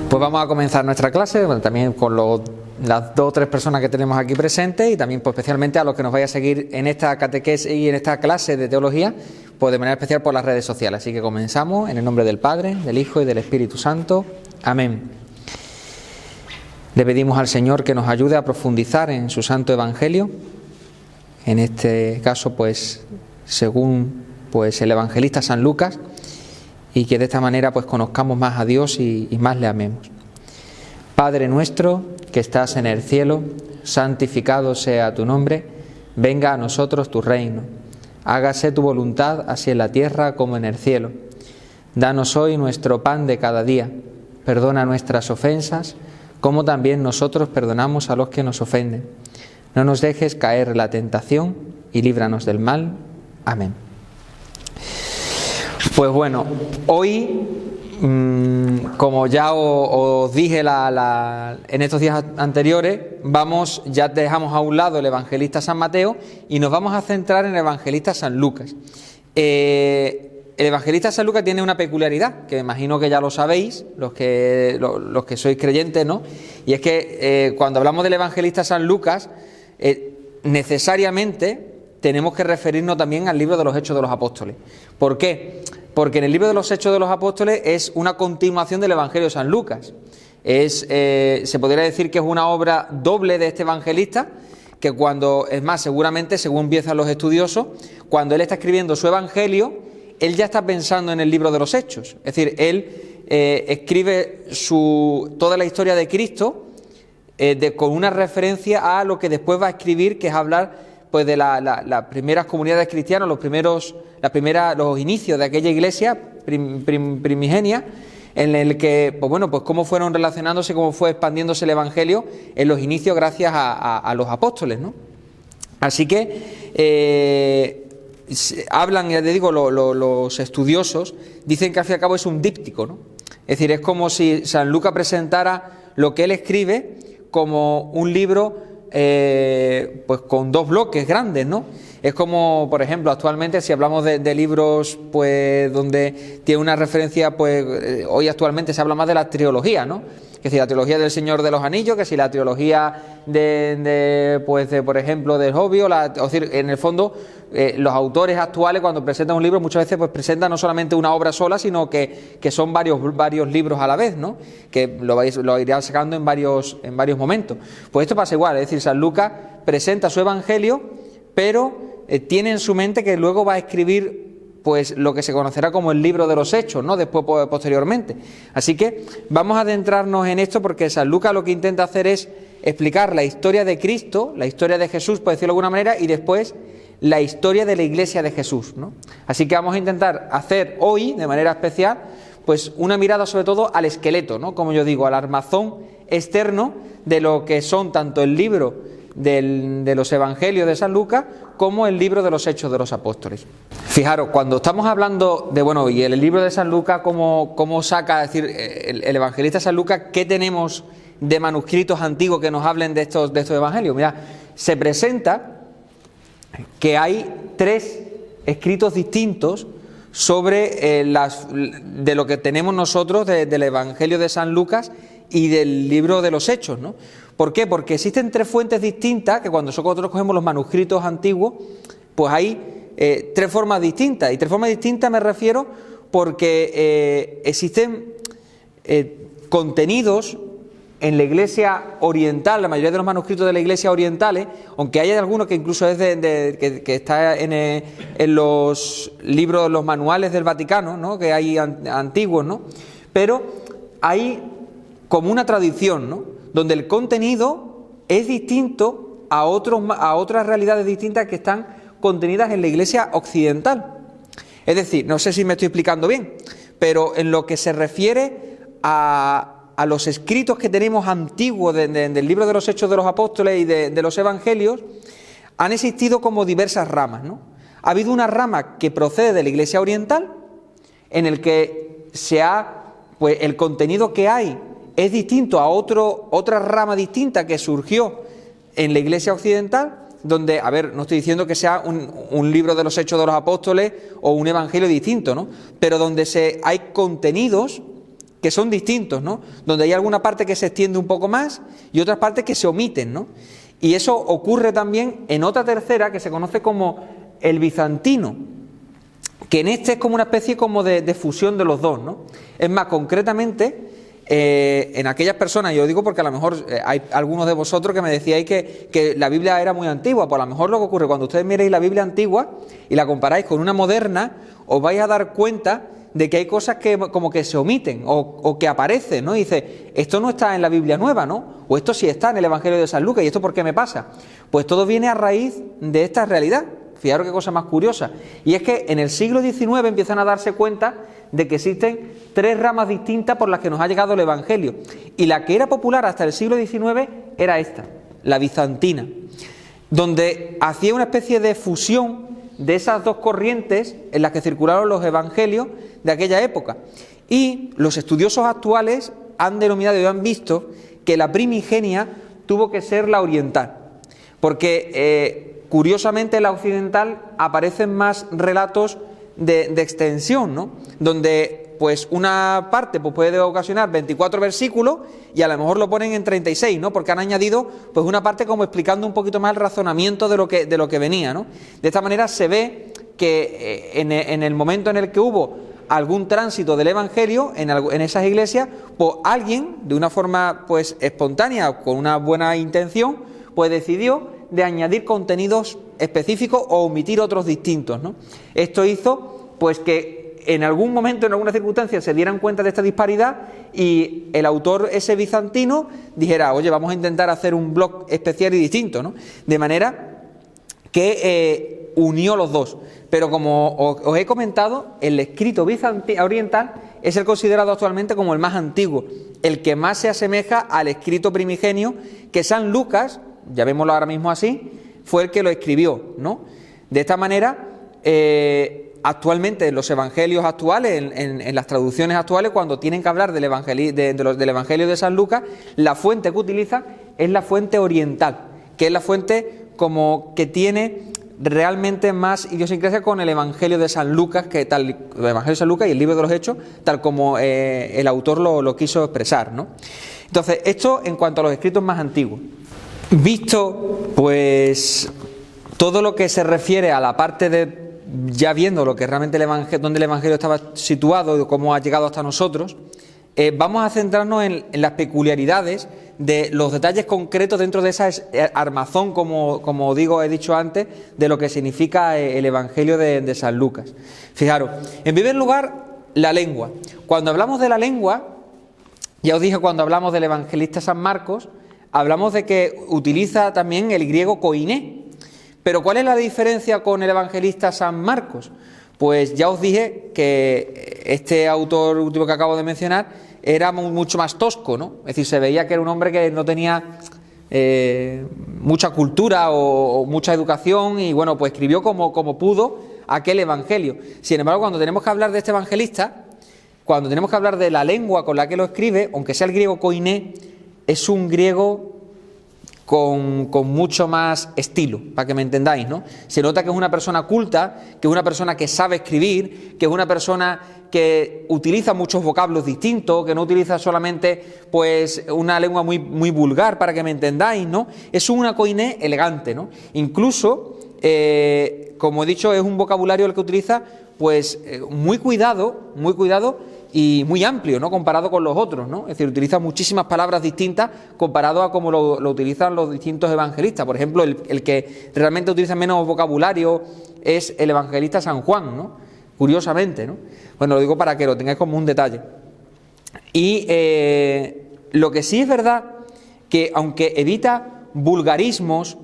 Pues vamos a comenzar nuestra clase, bueno, también con las 2 o 3 personas que tenemos aquí presentes y también pues, especialmente a los que nos vaya a seguir en esta catequesis y en esta clase de teología, pues de manera especial por las redes sociales. Así que comenzamos en el nombre del Padre, del Hijo y del Espíritu Santo. Amén. Le pedimos al Señor que nos ayude a profundizar en su Santo Evangelio, en este caso pues según pues el evangelista San Lucas, y que de esta manera pues conozcamos más a Dios y más le amemos. Padre nuestro que estás en el cielo, santificado sea tu nombre, venga a nosotros tu reino, hágase tu voluntad así en la tierra como en el cielo. Danos hoy nuestro pan de cada día, perdona nuestras ofensas, como también nosotros perdonamos a los que nos ofenden. No nos dejes caer en la tentación y líbranos del mal. Amén. Pues bueno, hoy, como ya os dije en estos días anteriores, ya dejamos a un lado el evangelista San Mateo y nos vamos a centrar en el evangelista San Lucas. El evangelista San Lucas tiene una peculiaridad, que me imagino que ya lo sabéis, los que sois creyentes, ¿no? Y es que cuando hablamos del evangelista San Lucas, necesariamente tenemos que referirnos también al libro de los Hechos de los Apóstoles. ¿Por qué? Porque en el libro de los Hechos de los Apóstoles es una continuación del Evangelio de San Lucas. Se podría decir que es una obra doble de este evangelista, que seguramente, según empiezan los estudiosos, cuando él está escribiendo su Evangelio, él ya está pensando en el libro de los Hechos. Es decir, él escribe toda la historia de Cristo con una referencia a lo que después va a escribir, que es hablar pues de las primeras comunidades cristianas, los inicios de aquella iglesia primigenia, en el que, pues cómo fueron relacionándose, cómo fue expandiéndose el Evangelio en los inicios gracias a los apóstoles, ¿no? Así que hablan, ya te digo, los estudiosos dicen que al fin y al cabo es un díptico, ¿no? Es decir, es como si San Lucas presentara lo que él escribe como un libro pues con 2 bloques grandes, ¿no? Es como, por ejemplo, actualmente si hablamos de libros pues donde tiene una referencia, pues hoy actualmente se habla más de la trilogía, ¿no? Que si la trilogía del Señor de los Anillos, que si la trilogía por ejemplo, del Hobbit, es decir, en el fondo los autores actuales cuando presentan un libro muchas veces pues presentan no solamente una obra sola, sino que son varios libros a la vez, ¿no? Que lo irán sacando en varios momentos. Pues esto pasa igual, es decir, San Lucas presenta su Evangelio, pero tiene en su mente que luego va a escribir pues lo que se conocerá como el libro de los Hechos, ¿no? Después, posteriormente. Así que vamos a adentrarnos en esto porque San Lucas lo que intenta hacer es explicar la historia de Cristo, la historia de Jesús, por decirlo de alguna manera, y después la historia de la iglesia de Jesús, ¿no? Así que vamos a intentar hacer hoy, de manera especial, pues una mirada sobre todo al esqueleto, ¿no? Como yo digo, al armazón externo de lo que son tanto el libro de los Evangelios de San Lucas como el libro de los Hechos de los Apóstoles. Fijaros, cuando estamos hablando y el libro de San Lucas, cómo saca, es decir, el evangelista San Lucas, ¿qué tenemos de manuscritos antiguos que nos hablen de estos evangelios? Mira, se presenta que hay 3 escritos distintos sobre de lo que tenemos nosotros del Evangelio de San Lucas y del libro de los Hechos, ¿no? ¿Por qué? Porque existen 3 fuentes distintas, que cuando nosotros cogemos los manuscritos antiguos, pues hay 3 formas distintas. Y 3 formas distintas me refiero porque existen contenidos en la iglesia oriental, la mayoría de los manuscritos de la iglesia orientales, aunque hay algunos que incluso es que está en los libros, los manuales del Vaticano, ¿no? Que hay antiguos, ¿no? Pero hay como una tradición, ¿no? Donde el contenido es distinto a otras realidades distintas que están contenidas en la iglesia occidental. Es decir, no sé si me estoy explicando bien, pero en lo que se refiere a los escritos que tenemos antiguos del libro de los Hechos de los Apóstoles y de los Evangelios, han existido como diversas ramas, ¿no? Ha habido una rama que procede de la iglesia oriental, en el que pues el contenido que hay es distinto a otra rama distinta que surgió en la iglesia occidental, donde, no estoy diciendo que sea un libro de los Hechos de los Apóstoles o un evangelio distinto, ¿no? Pero donde hay contenidos que son distintos, ¿no? Donde hay alguna parte que se extiende un poco más y otras partes que se omiten, ¿no? Y eso ocurre también en otra tercera que se conoce como el bizantino, que en este es como una especie como de fusión de los dos, ¿no? Es más, concretamente, en aquellas personas, yo digo porque a lo mejor hay algunos de vosotros que me decíais que la Biblia era muy antigua, pues a lo mejor lo que ocurre cuando ustedes miréis la Biblia antigua y la comparáis con una moderna, os vais a dar cuenta de que hay cosas que como que se omiten o que aparecen, ¿no? Y dice, esto no está en la Biblia nueva, ¿no? O esto sí está en el Evangelio de San Lucas, ¿y esto por qué me pasa? Pues todo viene a raíz de esta realidad. Fijaros qué cosa más curiosa. Y es que en el siglo XIX empiezan a darse cuenta de que existen tres ramas distintas por las que nos ha llegado el Evangelio. Y la que era popular hasta el siglo XIX era esta, la bizantina, donde hacía una especie de fusión de esas dos corrientes en las que circularon los evangelios de aquella época. Y los estudiosos actuales han denominado y han visto que la primigenia tuvo que ser la oriental, porque curiosamente en la occidental aparecen más relatos de extensión, ¿no? Donde pues una parte pues puede ocasionar 24 versículos y a lo mejor lo ponen en 36, ¿no? Porque han añadido pues una parte como explicando un poquito más el razonamiento de lo que venía, ¿no? De esta manera se ve que en el momento en el que hubo algún tránsito del Evangelio en esas iglesias, pues alguien de una forma pues espontánea, con una buena intención, pues decidió de añadir contenidos específicos o omitir otros distintos, ¿no? Esto hizo pues que en algún momento, en alguna circunstancia, se dieran cuenta de esta disparidad y el autor ese bizantino dijera, oye, vamos a intentar hacer un blog especial y distinto, ¿no? De manera que unió los dos. Pero como os he comentado, el escrito oriental es el considerado actualmente como el más antiguo, el que más se asemeja al escrito primigenio, que San Lucas, llamémoslo ahora mismo así, fue el que lo escribió, ¿no? De esta manera, actualmente en los evangelios actuales, en las traducciones actuales, cuando tienen que hablar del evangelio de San Lucas, la fuente que utilizan es la fuente oriental, que es la fuente como que tiene realmente más idiosincrasia con el evangelio de San Lucas, que tal, el evangelio de San Lucas y el libro de los Hechos, tal como el autor lo quiso expresar, ¿no? Entonces, esto en cuanto a los escritos más antiguos. Visto pues todo lo que se refiere a la parte de, ya viendo lo que realmente donde el evangelio estaba situado y cómo ha llegado hasta nosotros, vamos a centrarnos en las peculiaridades de los detalles concretos dentro de esa armazón, como digo, he dicho antes, de lo que significa el evangelio de San Lucas. Fijaros, en primer lugar, la lengua. Cuando hablamos de la lengua, ya os dije cuando hablamos del evangelista San Marcos, hablamos de que utiliza también el griego koiné. Pero ¿cuál es la diferencia con el evangelista San Marcos? Pues ya os dije que este autor último que acabo de mencionar era mucho más tosco, ¿no? Es decir, se veía que era un hombre que no tenía mucha cultura o mucha educación y bueno, pues escribió como pudo aquel evangelio. Sin embargo, cuando tenemos que hablar de este evangelista, cuando tenemos que hablar de la lengua con la que lo escribe, aunque sea el griego koiné, es un griego con mucho más estilo, para que me entendáis, ¿no? Se nota que es una persona culta, que es una persona que sabe escribir, que es una persona que utiliza muchos vocablos distintos, que no utiliza solamente pues una lengua muy vulgar, para que me entendáis, ¿no? Es una koiné elegante, ¿no? Incluso, como he dicho, es un vocabulario el que utiliza pues muy cuidado y muy amplio, ¿no? Comparado con los otros, ¿no? Es decir, utiliza muchísimas palabras distintas comparado a cómo lo utilizan los distintos evangelistas. Por ejemplo, el que realmente utiliza menos vocabulario es el evangelista San Juan, ¿no? Curiosamente, ¿no? Bueno, lo digo para que lo tengáis como un detalle. Y lo que sí es verdad, que aunque evita vulgarismos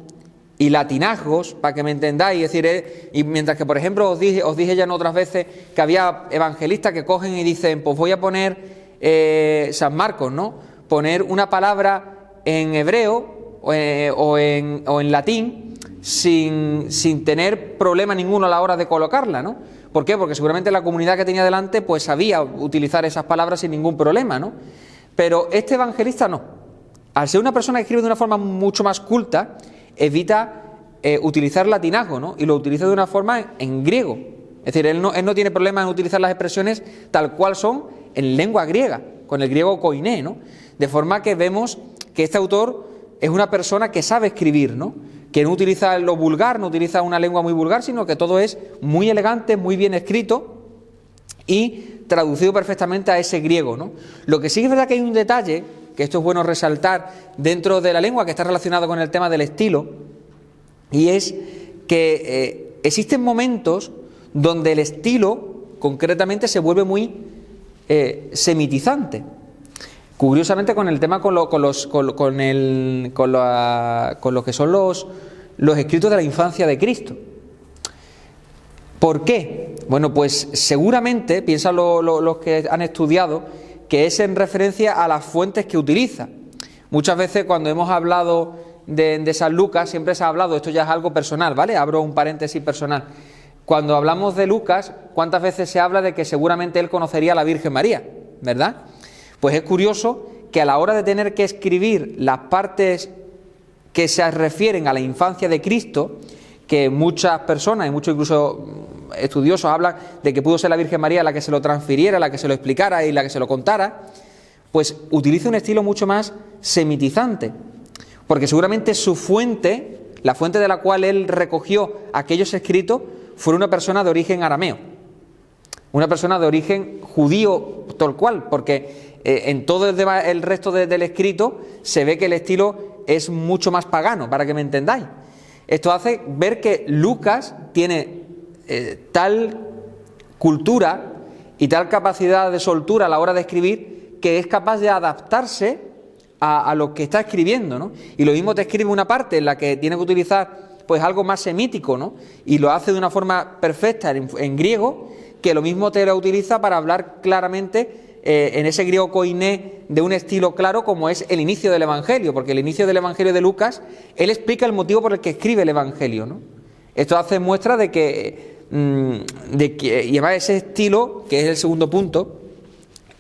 y latinazgos, para que me entendáis, es decir, y mientras que por ejemplo os dije ya en otras veces que había evangelistas que cogen y dicen, pues voy a poner San Marcos, ¿no? Poner una palabra en hebreo o en latín sin tener problema ninguno a la hora de colocarla, ¿no? ¿Por qué? Porque seguramente la comunidad que tenía delante pues sabía utilizar esas palabras sin ningún problema, ¿no? Pero este evangelista no. Al ser una persona que escribe de una forma mucho más culta, evita utilizar latinazgo, ¿no? Y lo utiliza de una forma en griego. Es decir, él no tiene problema en utilizar las expresiones tal cual son en lengua griega. con el griego koiné, ¿no? De forma que vemos que este autor es una persona que sabe escribir, ¿no? Que no utiliza lo vulgar, no utiliza una lengua muy vulgar, sino que todo es muy elegante, muy bien escrito y traducido perfectamente a ese griego, ¿no? Lo que sí es verdad que hay un detalle, que esto es bueno resaltar dentro de la lengua, que está relacionado con el tema del estilo, y es que existen momentos donde el estilo concretamente se vuelve muy semitizante. Curiosamente con el tema con lo que son los escritos de la infancia de Cristo. ¿Por qué? Bueno, pues seguramente, piensan los que han estudiado, que es en referencia a las fuentes que utiliza. Muchas veces cuando hemos hablado de San Lucas, siempre se ha hablado, esto ya es algo personal, ¿vale? Abro un paréntesis personal. Cuando hablamos de Lucas, ¿cuántas veces se habla de que seguramente él conocería a la Virgen María? ¿Verdad? Pues es curioso que a la hora de tener que escribir las partes que se refieren a la infancia de Cristo, que muchas personas y muchos incluso estudiosos hablan de que pudo ser la Virgen María la que se lo transfiriera, la que se lo explicara y la que se lo contara, pues utiliza un estilo mucho más semitizante, porque seguramente su fuente, la fuente de la cual él recogió aquellos escritos, fue una persona de origen arameo, una persona de origen judío tal cual, porque en todo el resto del escrito se ve que el estilo es mucho más pagano, para que me entendáis. Esto hace ver que Lucas tiene tal cultura y tal capacidad de soltura a la hora de escribir que es capaz de adaptarse a lo que está escribiendo, ¿no? Y lo mismo te escribe una parte en la que tiene que utilizar pues algo más semítico, ¿no? Y lo hace de una forma perfecta en griego, que lo mismo te lo utiliza para hablar claramente en ese griego koiné de un estilo claro como es el inicio del Evangelio, porque el inicio del Evangelio de Lucas, él explica el motivo por el que escribe el Evangelio, ¿no? Esto hace muestra de que y además ese estilo, que es el segundo punto,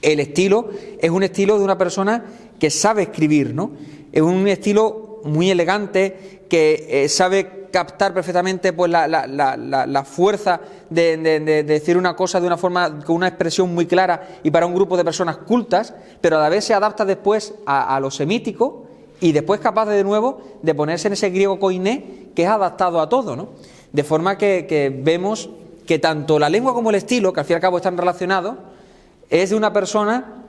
el estilo es un estilo de una persona que sabe escribir, ¿no? Es un estilo muy elegante, que sabe captar perfectamente pues la fuerza de decir una cosa de una forma, con una expresión muy clara y para un grupo de personas cultas, pero a la vez se adapta después a lo semítico y después capaz de nuevo de ponerse en ese griego koiné que es adaptado a todo, ¿no? De forma que vemos que tanto la lengua como el estilo, que al fin y al cabo están relacionados, es de una persona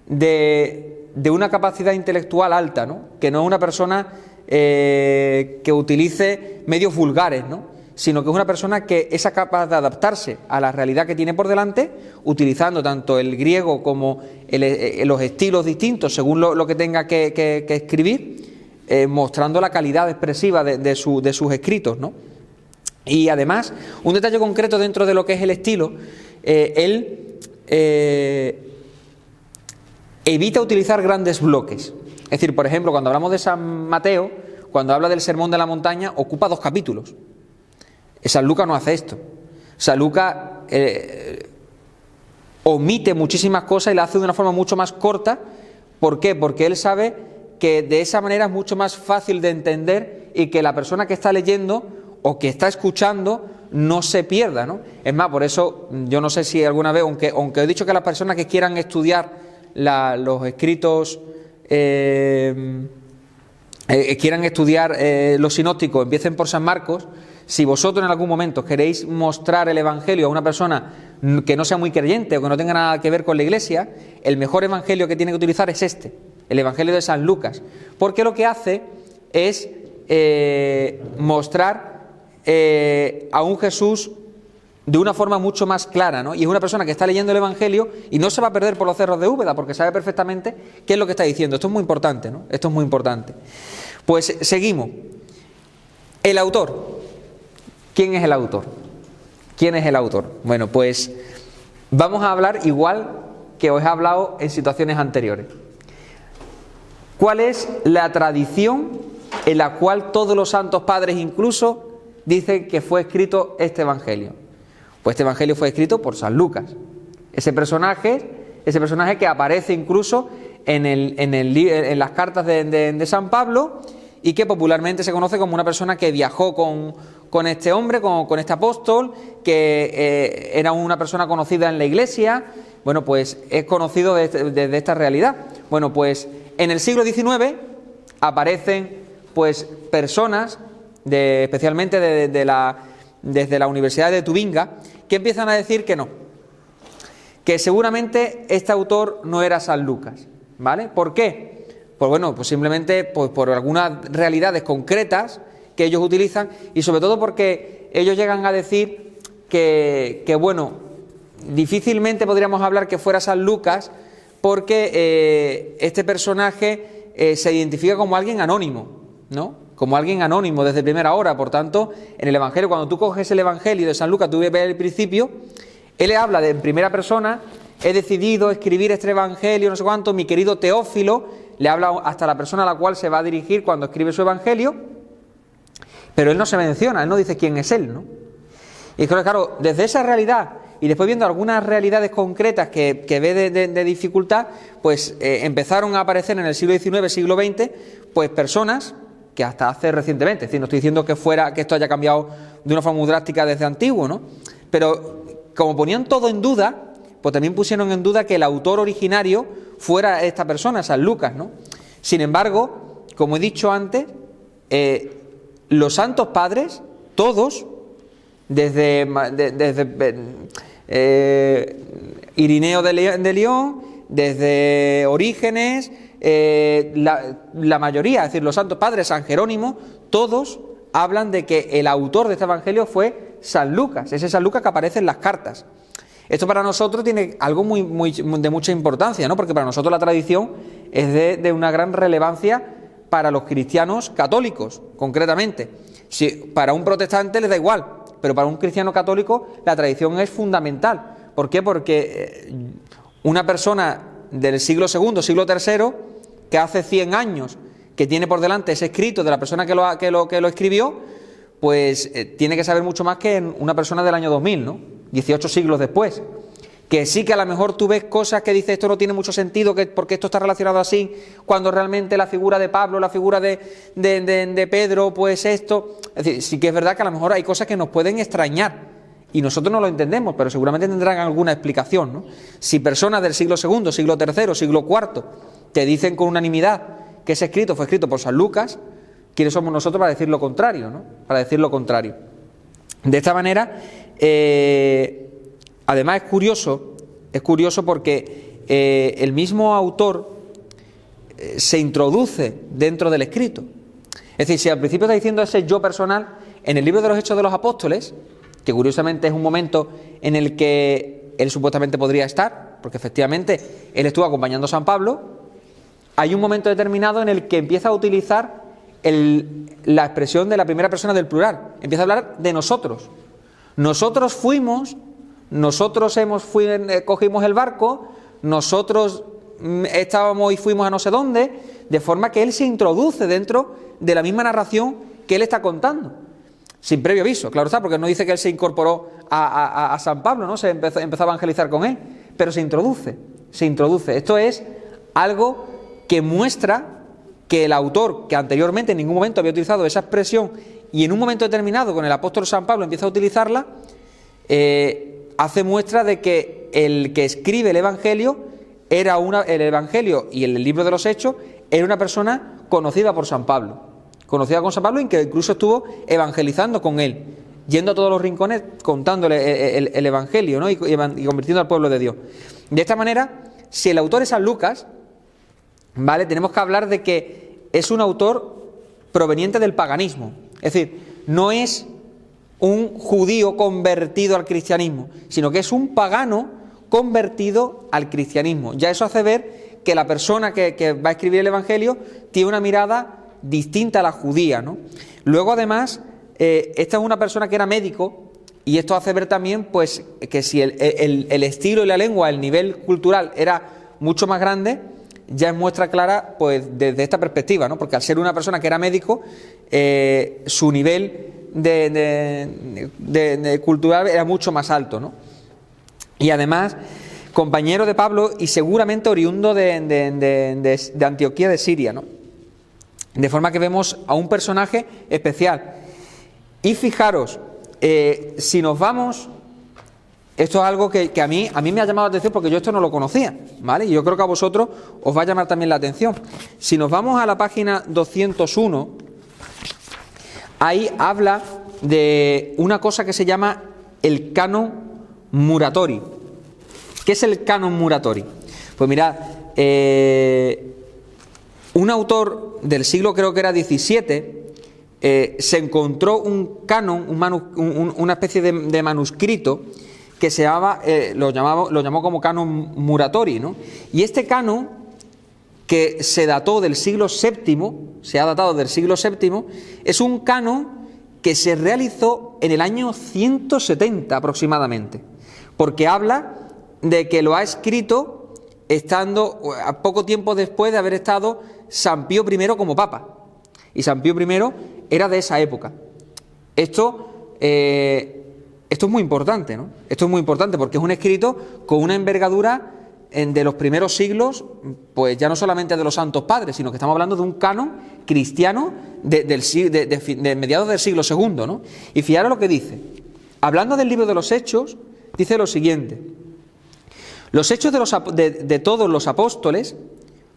de una capacidad intelectual alta, ¿no? Que no es una persona que utilice medios vulgares, ¿no? Sino que es una persona que es capaz de adaptarse a la realidad que tiene por delante, utilizando tanto el griego como los estilos distintos según lo que tenga que escribir, mostrando la calidad expresiva de sus escritos, ¿no? Y además, un detalle concreto dentro de lo que es el estilo, él evita utilizar grandes bloques. Es decir, por ejemplo, cuando hablamos de San Mateo, cuando habla del Sermón de la Montaña, ocupa 2 capítulos. San Lucas no hace esto. San Lucas omite muchísimas cosas y la hace de una forma mucho más corta. ¿Por qué? Porque él sabe que de esa manera es mucho más fácil de entender y que la persona que está leyendo o que está escuchando no se pierda, ¿no? Es más, por eso yo no sé si alguna vez, aunque he dicho que las personas que quieran estudiar los escritos, quieran estudiar los sinópticos, empiecen por San Marcos. Si vosotros en algún momento queréis mostrar el Evangelio a una persona que no sea muy creyente o que no tenga nada que ver con la Iglesia, el mejor Evangelio que tiene que utilizar es este, el Evangelio de San Lucas, porque lo que hace es mostrar a un Jesús de una forma mucho más clara, ¿no? Y es una persona que está leyendo el Evangelio y no se va a perder por los cerros de Úbeda porque sabe perfectamente qué es lo que está diciendo. Esto es muy importante, ¿no? Esto es muy importante. Pues seguimos. El autor. ¿Quién es el autor? ¿Quién es el autor? Bueno, pues vamos a hablar igual que os he hablado en situaciones anteriores. ¿Cuál es la tradición en la cual todos los santos padres incluso dicen que fue escrito este Evangelio? Pues este Evangelio fue escrito por San Lucas. Ese personaje que aparece incluso en las cartas de San Pablo y que popularmente se conoce como una persona que viajó con este hombre, con este apóstol, que era una persona conocida en la Iglesia. Bueno, pues es conocido desde esta realidad. Bueno, pues en el siglo XIX aparecen pues personas, especialmente desde la Universidad de Tubinga, que empiezan a decir que no, que seguramente este autor no era San Lucas, ¿vale? ¿Por qué? Pues bueno, pues simplemente pues por algunas realidades concretas que ellos utilizan, y sobre todo porque ellos llegan a decir que bueno, difícilmente podríamos hablar que fuera San Lucas, porque este personaje se identifica como alguien anónimo, ¿no? Como alguien anónimo desde primera hora. Por tanto, en el Evangelio, cuando tú coges el Evangelio de San Lucas, tú ves el principio, él habla en primera persona: he decidido escribir este Evangelio, no sé cuánto, mi querido Teófilo, le habla hasta la persona a la cual se va a dirigir cuando escribe su Evangelio, pero él no se menciona, él no dice quién es él, ¿no? Y claro, desde esa realidad, y después viendo algunas realidades concretas que ve de dificultad, pues empezaron a aparecer en el siglo XIX, siglo XX, pues personas que hasta hace recientemente, es decir, no estoy diciendo que esto haya cambiado de una forma muy drástica desde antiguo, ¿no? Pero como ponían todo en duda, pues también pusieron en duda que el autor originario fuera esta persona, San Lucas, ¿no? Sin embargo, como he dicho antes, los santos padres, todos, desde Irineo de León, desde Orígenes, la mayoría, es decir, los santos padres, San Jerónimo, todos hablan de que el autor de este evangelio fue San Lucas, ese San Lucas que aparece en las cartas. Esto para nosotros tiene algo de mucha importancia, ¿no? Porque para nosotros la tradición es de una gran relevancia para los cristianos católicos, concretamente. Si para un protestante les da igual, pero para un cristiano católico la tradición es fundamental. ¿Por qué? Porque una persona del siglo II, siglo III, que hace 100 años que tiene por delante ese escrito de la persona que lo escribió, pues tiene que saber mucho más que una persona del año 2000, ¿no? 18 siglos después. Que sí, que a lo mejor tú ves cosas que dices esto no tiene mucho sentido, porque esto está relacionado así, cuando realmente la figura de Pablo, la figura de Pedro, pues esto... Es decir, sí que es verdad que a lo mejor hay cosas que nos pueden extrañar y nosotros no lo entendemos, pero seguramente tendrán alguna explicación, ¿no? Si personas del siglo II, siglo III, siglo IV te dicen con unanimidad que ese escrito fue escrito por San Lucas, ¿quiénes somos nosotros para decir lo contrario, ¿no? Para decir lo contrario. De esta manera, además es curioso porque el mismo autor se introduce dentro del escrito. Es decir, si al principio está diciendo ese yo personal, en el libro de los Hechos de los Apóstoles, que curiosamente es un momento en el que él supuestamente podría estar, porque efectivamente él estuvo acompañando a San Pablo, hay un momento determinado en el que empieza a utilizar la expresión de la primera persona del plural, empieza a hablar de nosotros. Nosotros fuimos, cogimos el barco, nosotros estábamos y fuimos a no sé dónde, de forma que él se introduce dentro de la misma narración que él está contando, sin previo aviso, claro está, porque no dice que él se incorporó a San Pablo, ¿no? Se empezó a evangelizar con él, pero se introduce. Esto es algo que muestra que el autor, que anteriormente en ningún momento había utilizado esa expresión, y en un momento determinado con el apóstol San Pablo empieza a utilizarla, hace muestra de que el que escribe el Evangelio el Evangelio y el libro de los Hechos era una persona conocida por San Pablo, y que incluso estuvo evangelizando con él, yendo a todos los rincones contándole el Evangelio, ¿no? y convirtiendo al pueblo de Dios. De esta manera, si el autor es San Lucas, ¿vale?, tenemos que hablar de que es un autor proveniente del paganismo, es decir, no es un judío convertido al cristianismo, sino que es un pagano convertido al cristianismo. Ya eso hace ver que la persona que va a escribir el Evangelio tiene una mirada distinta a la judía, ¿no? Luego, además, esta es una persona que era médico, y esto hace ver también pues que si el estilo y la lengua, el nivel cultural era mucho más grande, ya es muestra clara pues desde esta perspectiva, ¿no? Porque al ser una persona que era médico, su nivel de cultural era mucho más alto, ¿no? Y además, compañero de Pablo y seguramente oriundo de Antioquía de Siria, ¿no? De forma que vemos a un personaje especial. Y fijaros, si nos vamos Esto es algo que a mí me ha llamado la atención porque yo esto no lo conocía, ¿vale? Y yo creo que a vosotros os va a llamar también la atención. Si nos vamos a la página 201, ahí habla de una cosa que se llama el canon Muratori. ¿Qué es el canon Muratori? Pues mirad, un autor del siglo, creo que era XVII, se encontró un canon, una especie de manuscrito que se llamaba, lo llamó como canon Muratori, ¿no? Y este canon, que se dató del siglo VII, se ha datado del siglo VII, es un canon que se realizó en el año 170 aproximadamente, porque habla de que lo ha escrito estando a poco tiempo después de haber estado San Pío I como papa, y San Pío I era de esa época. Esto es muy importante, ¿no? Esto es muy importante porque es un escrito con una envergadura de los primeros siglos, pues ya no solamente de los santos padres, sino que estamos hablando de un canon cristiano de mediados del siglo II, ¿no? Y fijaros lo que dice. Hablando del libro de los Hechos, dice lo siguiente: los hechos de todos los apóstoles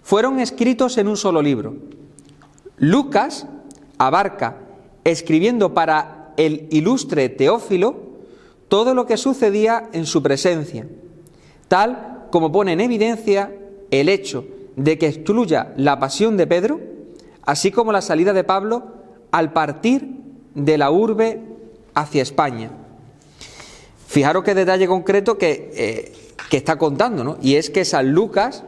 fueron escritos en un solo libro. Lucas abarca, escribiendo para el ilustre Teófilo, todo lo que sucedía en su presencia, tal como pone en evidencia el hecho de que excluya la pasión de Pedro, así como la salida de Pablo al partir de la urbe hacia España. Fijaros qué detalle concreto que está contando, ¿no? Y es que San Lucas,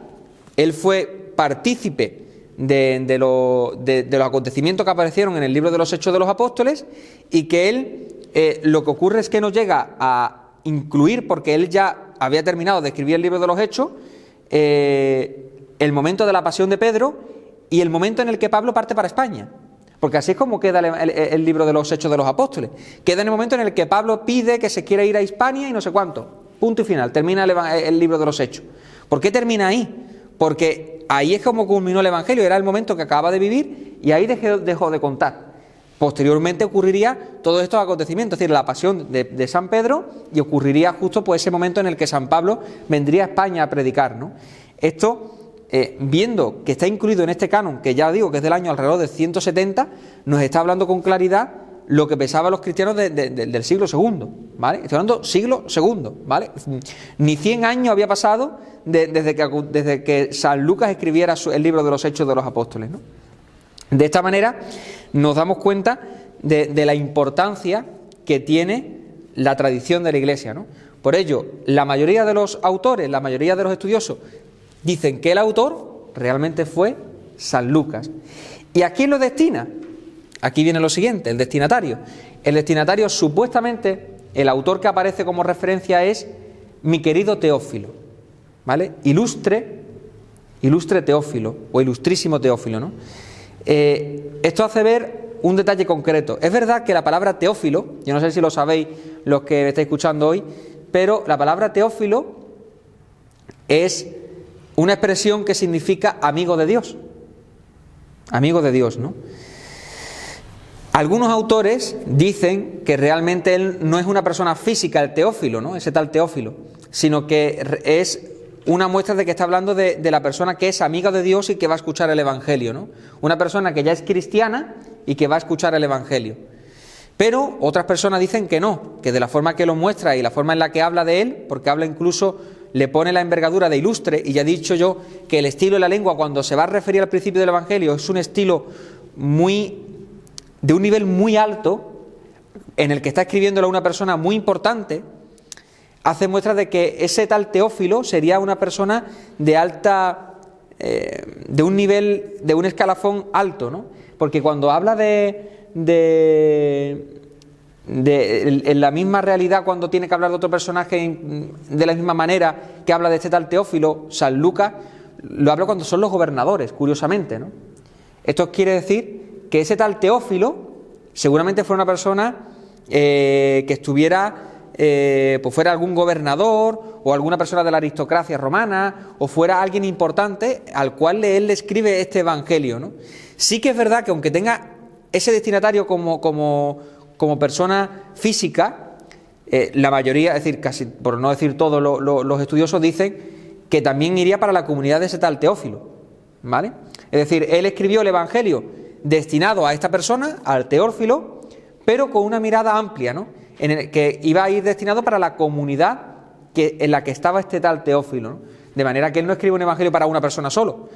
él fue partícipe de los acontecimientos que aparecieron en el libro de los Hechos de los Apóstoles, y que él, lo que ocurre es que no llega a incluir, porque él ya había terminado de escribir el libro de los Hechos, el momento de la pasión de Pedro y el momento en el que Pablo parte para España, porque así es como queda el libro de los Hechos de los Apóstoles. Queda en el momento en el que Pablo pide que se quiera ir a Hispania y no sé cuánto, punto y final, termina el libro de los Hechos. ¿Por qué termina ahí? Porque ahí es como culminó el Evangelio, era el momento que acababa de vivir y ahí dejó de contar. Posteriormente ocurriría todos estos acontecimientos, es decir, la pasión de San Pedro, y ocurriría justo pues ese momento en el que San Pablo vendría a España a predicar, ¿no? Esto, viendo que está incluido en este canon, que ya digo que es del año alrededor de 170, nos está hablando con claridad lo que pensaban los cristianos del siglo II, ¿vale? Estoy hablando siglo II, ¿vale? Ni 100 años había pasado desde que San Lucas escribiera el libro de los Hechos de los Apóstoles, ¿no? De esta manera nos damos cuenta de la importancia que tiene la tradición de la Iglesia, ¿no? Por ello, la mayoría de los autores, la mayoría de los estudiosos, dicen que el autor realmente fue San Lucas. ¿Y a quién lo destina? Aquí viene lo siguiente, el destinatario. El destinatario, supuestamente, el autor que aparece como referencia es mi querido Teófilo, ¿vale? Ilustre Teófilo, o ilustrísimo Teófilo, ¿no? Esto hace ver un detalle concreto. Es verdad que la palabra Teófilo, yo no sé si lo sabéis los que me estáis escuchando hoy, pero la palabra Teófilo es una expresión que significa amigo de Dios. Amigo de Dios, ¿no? Algunos autores dicen que realmente él no es una persona física, el Teófilo, ¿no? Ese tal Teófilo, sino que es una muestra de que está hablando de la persona que es amiga de Dios y que va a escuchar el Evangelio, ¿no? Una persona que ya es cristiana y que va a escuchar el Evangelio. Pero otras personas dicen que no, que de la forma que lo muestra y la forma en la que habla de él, porque habla incluso, le pone la envergadura de ilustre, y ya he dicho yo que el estilo de la lengua cuando se va a referir al principio del Evangelio es un estilo de un nivel muy alto, en el que está escribiéndolo a una persona muy importante, hace muestra de que ese tal Teófilo sería una persona de alta, de un nivel, de un escalafón alto, ¿no? Porque cuando habla en la misma realidad, cuando tiene que hablar de otro personaje de la misma manera que habla de este tal Teófilo, San Lucas, lo habla cuando son los gobernadores, curiosamente, ¿no? Esto quiere decir que ese tal Teófilo seguramente fue una persona que estuviera, pues fuera algún gobernador o alguna persona de la aristocracia romana, o fuera alguien importante al cual él le escribe este evangelio, ¿no? Sí que es verdad que aunque tenga ese destinatario como persona física, la mayoría, es decir, casi por no decir todos los estudiosos, dicen que también iría para la comunidad de ese tal Teófilo, ¿vale? Es decir, él escribió el Evangelio destinado a esta persona, al Teófilo, pero con una mirada amplia, ¿no? En el que iba a ir destinado para la comunidad en la que estaba este tal Teófilo, ¿no? De manera que él no escribe un evangelio para una persona solo,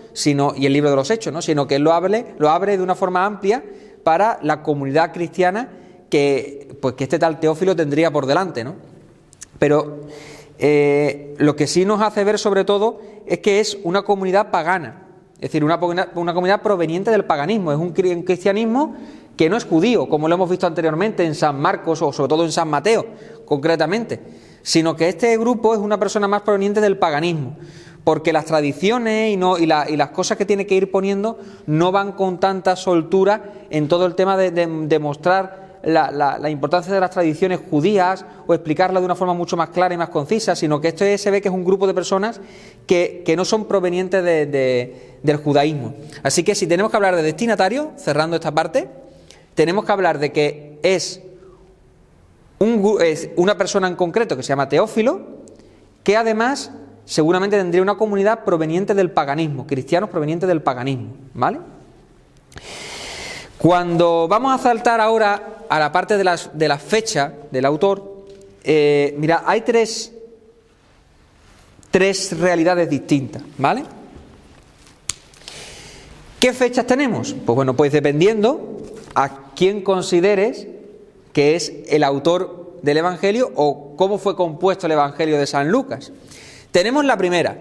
y el libro de los Hechos, ¿no? Sino que él lo abre de una forma amplia para la comunidad cristiana que este tal Teófilo tendría por delante, ¿no? Pero lo que sí nos hace ver sobre todo es que es una comunidad pagana, es decir, una comunidad proveniente del paganismo, es un cristianismo que no es judío, como lo hemos visto anteriormente en San Marcos o sobre todo en San Mateo, concretamente, sino que este grupo es una persona más proveniente del paganismo, porque las tradiciones y las cosas que tiene que ir poniendo no van con tanta soltura en todo el tema de mostrar la importancia de las tradiciones judías o explicarla de una forma mucho más clara y más concisa, sino que se ve que es un grupo de personas que no son provenientes del judaísmo. Así que si tenemos que hablar de destinatario, cerrando esta parte, tenemos que hablar de que es una persona en concreto que se llama Teófilo, que además seguramente tendría una comunidad proveniente del paganismo, cristianos provenientes del paganismo, ¿vale? Cuando vamos a saltar ahora a la parte de la fecha del autor, mira, hay tres realidades distintas, ¿vale? ¿Qué fechas tenemos? Pues bueno, pues dependiendo a quién consideres que es el autor del Evangelio o cómo fue compuesto el Evangelio de San Lucas. Tenemos la primera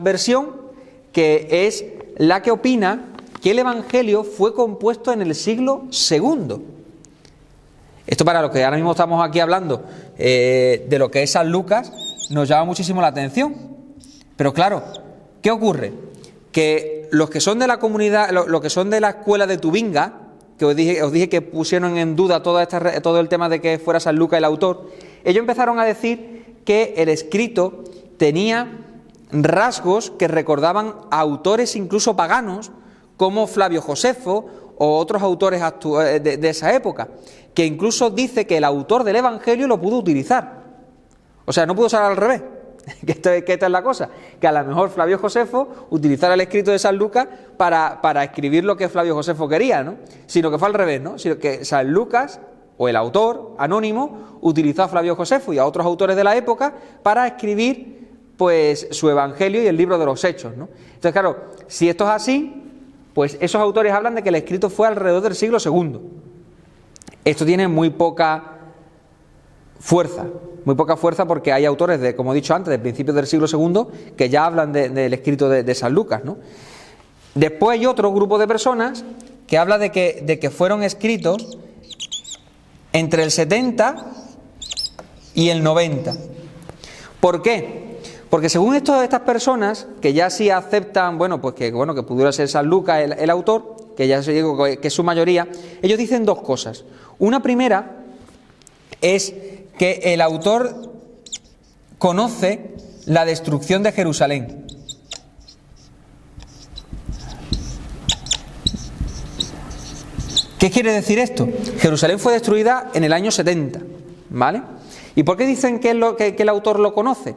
versión, que es la que opina que el Evangelio fue compuesto en el siglo II. Esto, para lo que ahora mismo estamos aquí hablando de lo que es San Lucas, nos llama muchísimo la atención. Pero claro, ¿qué ocurre? Que los que son de la comunidad, los que son de la escuela de Tubinga, que os dije que pusieron en duda todo el tema de que fuera San Lucas el autor, ellos empezaron a decir que el escrito tenía rasgos que recordaban a autores incluso paganos, como Flavio Josefo o otros autores de esa época, que incluso dice que el autor del Evangelio lo pudo utilizar. O sea, no pudo ser al revés. Que esta es la cosa, que a lo mejor Flavio Josefo utilizara el escrito de San Lucas para escribir lo que Flavio Josefo quería, ¿no? Sino que fue al revés, ¿no? Sino que San Lucas, o el autor anónimo, utilizó a Flavio Josefo y a otros autores de la época para escribir, pues, su Evangelio y el libro de los Hechos, ¿no? Entonces, claro, si esto es así, pues esos autores hablan de que el escrito fue alrededor del siglo II. Esto tiene muy poca fuerza porque hay autores, como he dicho antes, de principios del siglo II, que ya hablan del escrito de San Lucas, ¿no? Después hay otro grupo de personas que habla de que fueron escritos entre el 70 y el 90. ¿Por qué? Porque según estas personas, que ya sí aceptan, que pudiera ser San Lucas el autor, que ya se digo que es su mayoría, ellos dicen dos cosas. Una primera es que el autor conoce la destrucción de Jerusalén. ¿Qué quiere decir esto? Jerusalén fue destruida en el año 70, ¿vale? ¿Y por qué dicen que el autor lo conoce?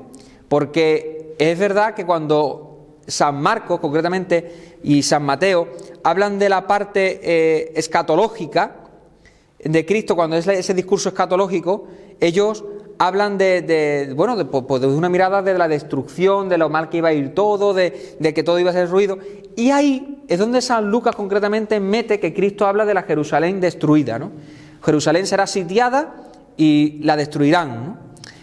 Porque es verdad que cuando San Marcos, concretamente, y San Mateo, hablan de la parte escatológica de Cristo, cuando es ese discurso escatológico, ellos hablan de una mirada de la destrucción, de lo mal que iba a ir todo, de que todo iba a ser ruido. Y ahí es donde San Lucas concretamente mete que Cristo habla de la Jerusalén destruida, ¿no? Jerusalén será sitiada y la destruirán, ¿no?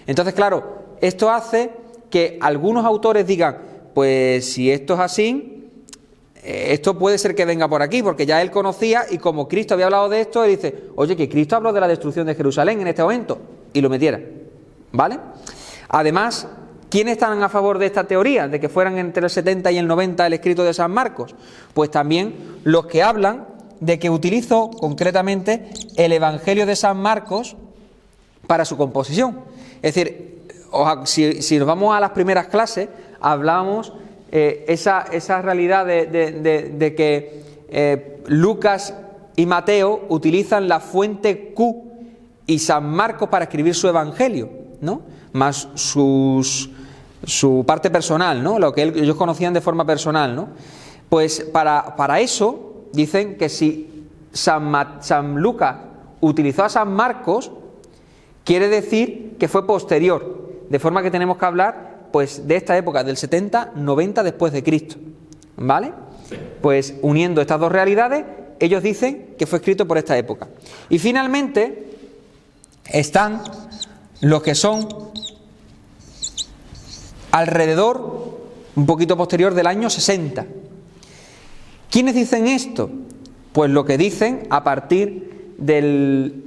Entonces, claro, esto hace que algunos autores digan, pues si esto es así, esto puede ser que venga por aquí, porque ya él conocía, y como Cristo había hablado de esto, él dice, oye, que Cristo habló de la destrucción de Jerusalén en este momento, y lo metiera, ¿vale? Además, ¿quiénes están a favor de esta teoría, de que fueran entre el 70 y el 90 el escrito de San Marcos? Pues también los que hablan de que utilizó concretamente el Evangelio de San Marcos para su composición. Es decir, si nos vamos a las primeras clases, hablábamos esa realidad de que Lucas y Mateo utilizan la fuente Q y San Marcos para escribir su evangelio, ¿no? Más su parte personal, ¿no? Lo que ellos conocían de forma personal, ¿no? Pues para eso dicen que si San Lucas utilizó a San Marcos, quiere decir que fue posterior, de forma que tenemos que hablar pues de esta época, del 70-90 después de Cristo, ¿vale? Pues uniendo estas dos realidades, ellos dicen que fue escrito por esta época. Y finalmente están los que son alrededor, un poquito posterior del año 60. ¿Quiénes dicen esto? Pues lo que dicen a partir del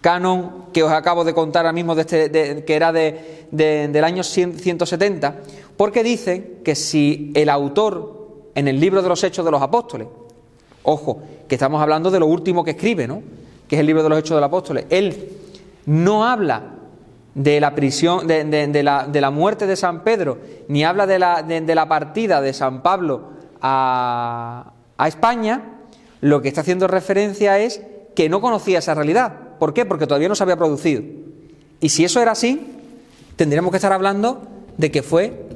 canon que os acabo de contar ahora mismo, que era del año 170, porque dicen que si el autor en el libro de los Hechos de los Apóstoles, ojo, que estamos hablando de lo último que escribe, ¿no?, que es el libro de los Hechos de los Apóstoles, él no habla de la prisión, de la muerte de San Pedro, ni habla de la partida de San Pablo a España, lo que está haciendo referencia es que no conocía esa realidad. ¿Por qué? Porque todavía no se había producido. Y si eso era así, tendríamos que estar hablando de que fue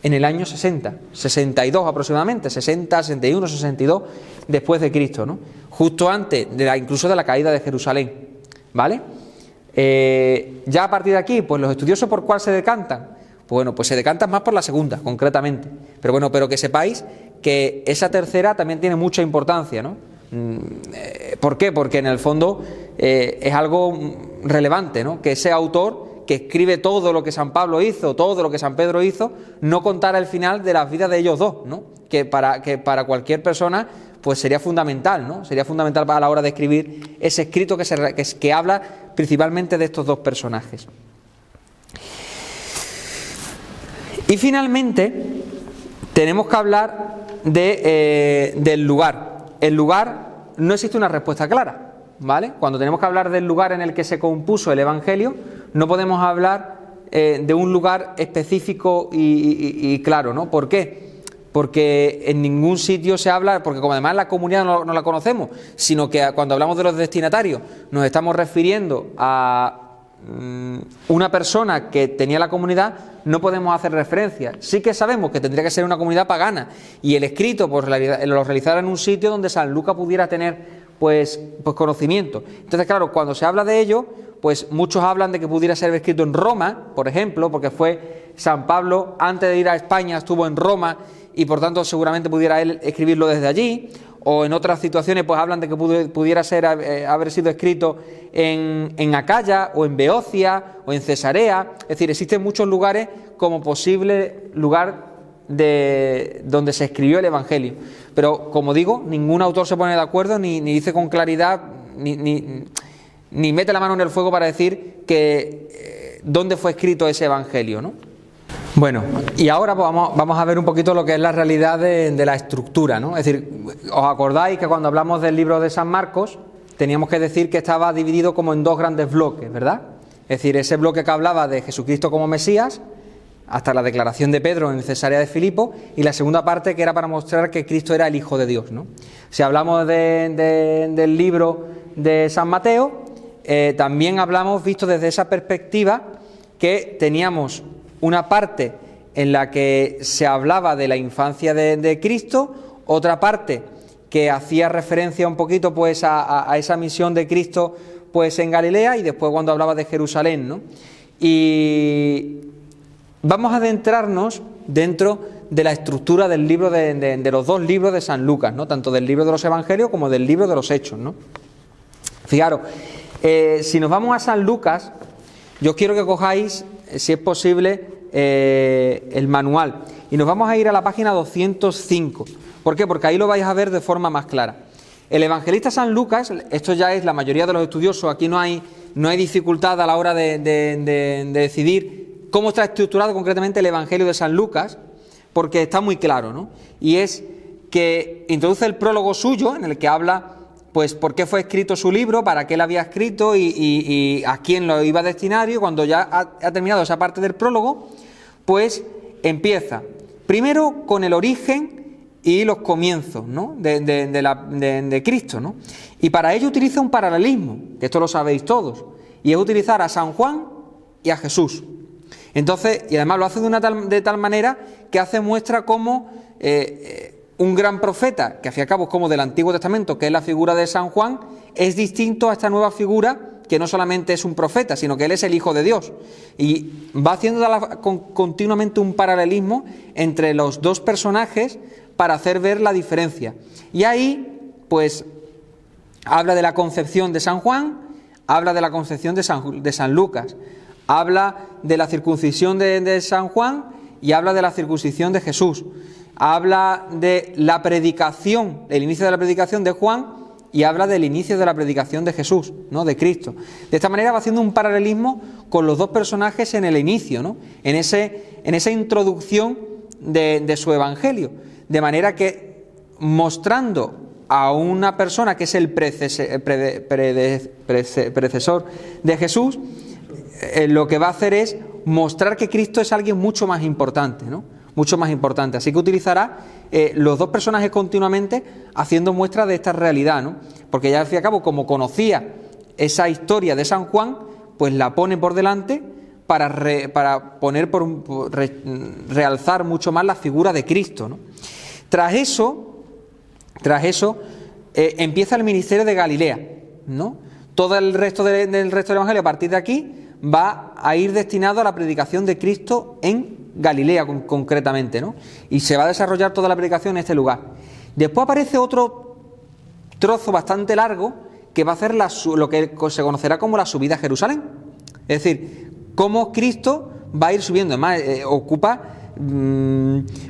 en el año 60, 62 aproximadamente, 60, 61, 62 después de Cristo, ¿no? Justo antes incluso de la caída de Jerusalén, ¿vale? Ya a partir de aquí, pues los estudiosos, ¿por cuál se decantan? Pues bueno, pues se decantan más por la segunda, concretamente. Pero bueno, pero que sepáis que esa tercera también tiene mucha importancia, ¿no? ¿Por qué? Porque en el fondo es algo relevante, ¿no? Que ese autor que escribe todo lo que San Pablo hizo, todo lo que San Pedro hizo, no contara el final de las vidas de ellos dos, ¿no? Que para cualquier persona pues sería fundamental, ¿no? Sería fundamental a la hora de escribir ese escrito que habla principalmente de estos dos personajes. Y finalmente tenemos que hablar del lugar. El lugar, no existe una respuesta clara, ¿vale? Cuando tenemos que hablar del lugar en el que se compuso el Evangelio, no podemos hablar de un lugar específico y claro, ¿no? ¿Por qué? Porque en ningún sitio se habla, porque como además la comunidad no la conocemos, sino que cuando hablamos de los destinatarios nos estamos refiriendo a una persona que tenía la comunidad, no podemos hacer referencia. Sí que sabemos que tendría que ser una comunidad pagana y el escrito pues lo realizara en un sitio donde San Lucas pudiera tener pues conocimiento. Entonces claro, cuando se habla de ello, pues muchos hablan de que pudiera ser escrito en Roma, por ejemplo, porque fue San Pablo, antes de ir a España estuvo en Roma y por tanto seguramente pudiera él escribirlo desde allí. O en otras situaciones pues hablan de que pudiera ser haber sido escrito en Acaya o en Beocia o en Cesarea. Es decir, existen muchos lugares como posible lugar donde se escribió el Evangelio. Pero como digo, ningún autor se pone de acuerdo ni dice con claridad ni mete la mano en el fuego para decir que dónde fue escrito ese Evangelio, ¿no? Bueno, y ahora vamos a ver un poquito lo que es la realidad de la estructura, ¿no? Es decir, ¿os acordáis que cuando hablamos del libro de San Marcos teníamos que decir que estaba dividido como en dos grandes bloques, ¿verdad? Es decir, ese bloque que hablaba de Jesucristo como Mesías, hasta la declaración de Pedro en Cesarea de Filipo, y la segunda parte que era para mostrar que Cristo era el Hijo de Dios, ¿no? Si hablamos del libro de San Mateo, también hablamos, visto desde esa perspectiva, que teníamos una parte en la que se hablaba de la infancia de Cristo, otra parte que hacía referencia un poquito pues a esa misión de Cristo pues en Galilea, y después cuando hablaba de Jerusalén, ¿no? Y vamos a adentrarnos dentro de la estructura del libro de los dos libros de San Lucas, ¿no? Tanto del libro de los Evangelios como del libro de los Hechos, ¿no? Fijaros, si nos vamos a San Lucas, yo quiero que cojáis, si es posible, el manual, y nos vamos a ir a la página 205. ¿Por qué? Porque ahí lo vais a ver de forma más clara. El evangelista San Lucas, esto ya es la mayoría de los estudiosos, aquí no hay dificultad a la hora de decidir cómo está estructurado concretamente el Evangelio de San Lucas, porque está muy claro, ¿no? Y es que introduce el prólogo suyo, en el que habla pues por qué fue escrito su libro, para qué lo había escrito y a quién lo iba a destinar. Y cuando ya ha terminado esa parte del prólogo, pues empieza primero con el origen y los comienzos, ¿no?, de Cristo, ¿no? Y para ello utiliza un paralelismo, que esto lo sabéis todos, y es utilizar a San Juan y a Jesús. Entonces, y además lo hace de tal manera que hace muestra cómo un gran profeta, que al fin y al cabo es como del Antiguo Testamento, que es la figura de San Juan, es distinto a esta nueva figura, que no solamente es un profeta, sino que él es el Hijo de Dios. Y va haciendo continuamente un paralelismo entre los dos personajes para hacer ver la diferencia. Y ahí, pues, habla de la concepción de San Juan, habla de la concepción de San Lucas, habla de la circuncisión de San Juan y habla de la circuncisión de Jesús. Habla de la predicación, el inicio de la predicación de Juan, y habla del inicio de la predicación de Jesús, ¿no?, de Cristo. De esta manera va haciendo un paralelismo con los dos personajes en el inicio, ¿no?, en esa introducción de su evangelio. De manera que, mostrando a una persona que es el predecesor de Jesús, lo que va a hacer es mostrar que Cristo es alguien mucho más importante, ¿no?, mucho más importante. Así que utilizará los dos personajes continuamente haciendo muestra de esta realidad, ¿no? Porque ya al fin y al cabo, como conocía esa historia de San Juan, pues la pone por delante para realzar mucho más la figura de Cristo, ¿no? Tras eso empieza el ministerio de Galilea, ¿no? Todo el resto del Evangelio a partir de aquí va a ir destinado a la predicación de Cristo en Galilea concretamente, ¿no? Y se va a desarrollar toda la predicación en este lugar. Después aparece otro trozo bastante largo que va a hacer lo que se conocerá como la subida a Jerusalén. Es decir, cómo Cristo va a ir subiendo. Además, ocupa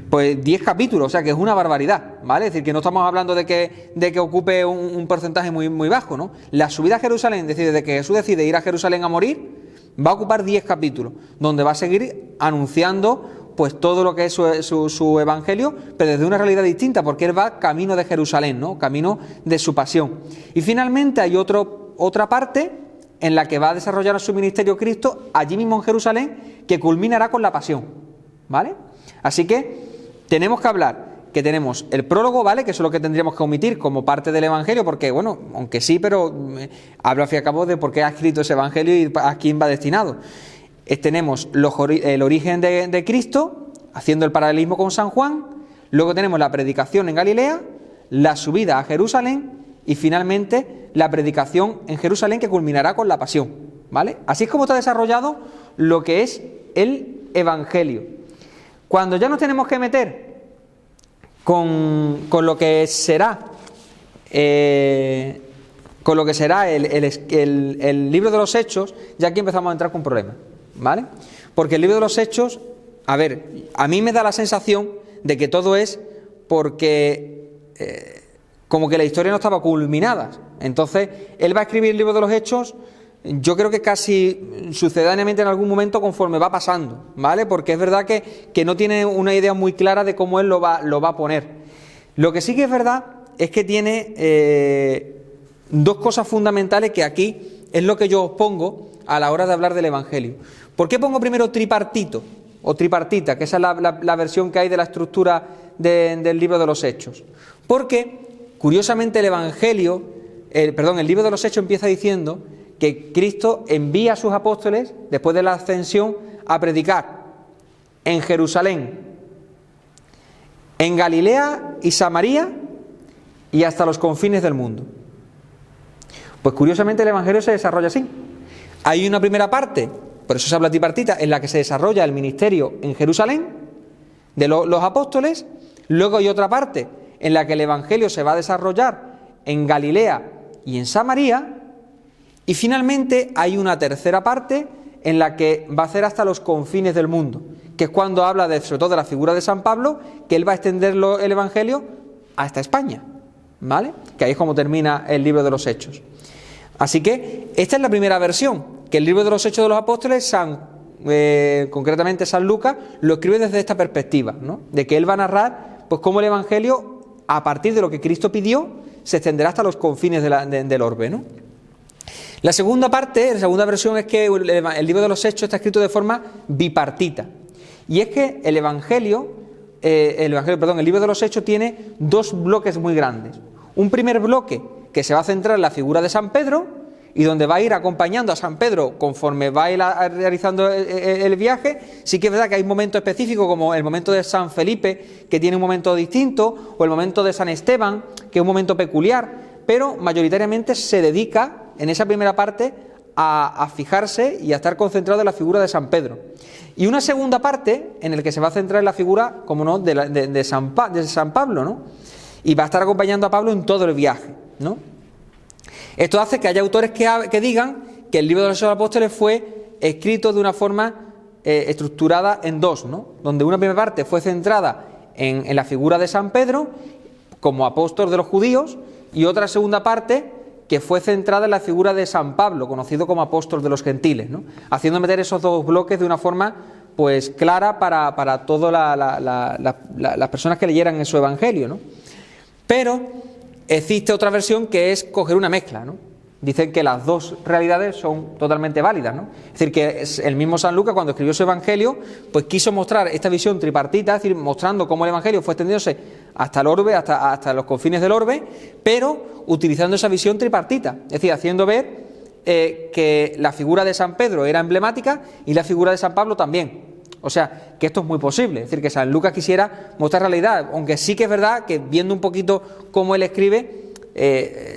pues 10 capítulos, o sea que es una barbaridad, ¿vale? Es decir, que no estamos hablando de que ocupe un porcentaje muy, muy bajo, ¿no? La subida a Jerusalén, es decir, desde que Jesús decide ir a Jerusalén a morir, va a ocupar 10 capítulos, donde va a seguir anunciando pues todo lo que es su evangelio, pero desde una realidad distinta, porque él va camino de Jerusalén, ¿no?, camino de su pasión. Y finalmente hay otra parte en la que va a desarrollar su ministerio Cristo, allí mismo en Jerusalén, que culminará con la pasión, ¿vale? Así que tenemos que hablar que tenemos el prólogo, ¿vale?, que eso es lo que tendríamos que omitir como parte del evangelio, porque, bueno, aunque sí, pero habla al fin y al cabo de por qué ha escrito ese evangelio y a quién va destinado. Tenemos el origen de Cristo, haciendo el paralelismo con San Juan, luego tenemos la predicación en Galilea, la subida a Jerusalén y finalmente la predicación en Jerusalén, que culminará con la pasión, ¿vale? Así es como está desarrollado lo que es el evangelio. Cuando ya nos tenemos que meter con lo que será el libro de los Hechos, ya aquí empezamos a entrar con problemas, ¿vale? Porque el libro de los Hechos, a mí me da la sensación de que todo es porque como que la historia no estaba culminada. Entonces, él va a escribir el libro de los Hechos, yo creo que casi sucedáneamente en algún momento conforme va pasando, ¿vale? Porque es verdad que no tiene una idea muy clara de cómo él lo va a poner. Lo que sí que es verdad es que tiene dos cosas fundamentales que aquí es lo que yo os pongo a la hora de hablar del Evangelio. ¿Por qué pongo primero tripartito o tripartita, que esa es la versión que hay de la estructura del libro de los Hechos? Porque, curiosamente, el libro de los Hechos empieza diciendo que Cristo envía a sus apóstoles, después de la ascensión, a predicar en Jerusalén, en Galilea y Samaria y hasta los confines del mundo. Pues curiosamente el Evangelio se desarrolla así. Hay una primera parte, por eso se habla tripartita, en la que se desarrolla el ministerio en Jerusalén de los apóstoles. Luego hay otra parte en la que el Evangelio se va a desarrollar en Galilea y en Samaria. Y finalmente hay una tercera parte en la que va a ser hasta los confines del mundo, que es cuando habla sobre todo de la figura de San Pablo, que él va a extender el Evangelio hasta España, ¿vale? Que ahí es como termina el libro de los Hechos. Así que esta es la primera versión, que el libro de los Hechos de los Apóstoles, concretamente San Lucas, lo escribe desde esta perspectiva, ¿no? De que él va a narrar pues cómo el Evangelio, a partir de lo que Cristo pidió, se extenderá hasta los confines del orbe, ¿no? La segunda parte, la segunda versión, es que el libro de los Hechos está escrito de forma bipartita. Y es que el Evangelio el libro de los Hechos tiene dos bloques muy grandes. Un primer bloque que se va a centrar en la figura de San Pedro y donde va a ir acompañando a San Pedro conforme va a ir realizando el viaje. Sí que es verdad que hay momentos específicos como el momento de San Felipe, que tiene un momento distinto, o el momento de San Esteban, que es un momento peculiar, pero mayoritariamente se dedica en esa primera parte a fijarse y a estar concentrado en la figura de San Pedro. Y una segunda parte en la que se va a centrar en la figura, como no, de San Pablo, ¿no? Y va a estar acompañando a Pablo en todo el viaje, ¿no? Esto hace que haya autores que digan que el libro de los Hechos de los Apóstoles fue escrito de una forma estructurada en dos, ¿no? Donde una primera parte fue centrada en la figura de San Pedro como apóstol de los judíos, y otra segunda parte que fue centrada en la figura de San Pablo, conocido como apóstol de los gentiles, ¿no? Haciendo meter esos dos bloques de una forma pues clara para todas las personas que leyeran en su evangelio, ¿no? Pero existe otra versión que es coger una mezcla, ¿no? Dicen que las dos realidades son totalmente válidas, ¿no? Es decir, que el mismo San Lucas, cuando escribió su evangelio, pues quiso mostrar esta visión tripartita, es decir, mostrando cómo el evangelio fue extendiéndose hasta el orbe, hasta los confines del orbe, pero utilizando esa visión tripartita, es decir, haciendo ver que la figura de San Pedro era emblemática y la figura de San Pablo también. O sea, que esto es muy posible, es decir, que San Lucas quisiera mostrar realidad, aunque sí que es verdad que viendo un poquito cómo él escribe,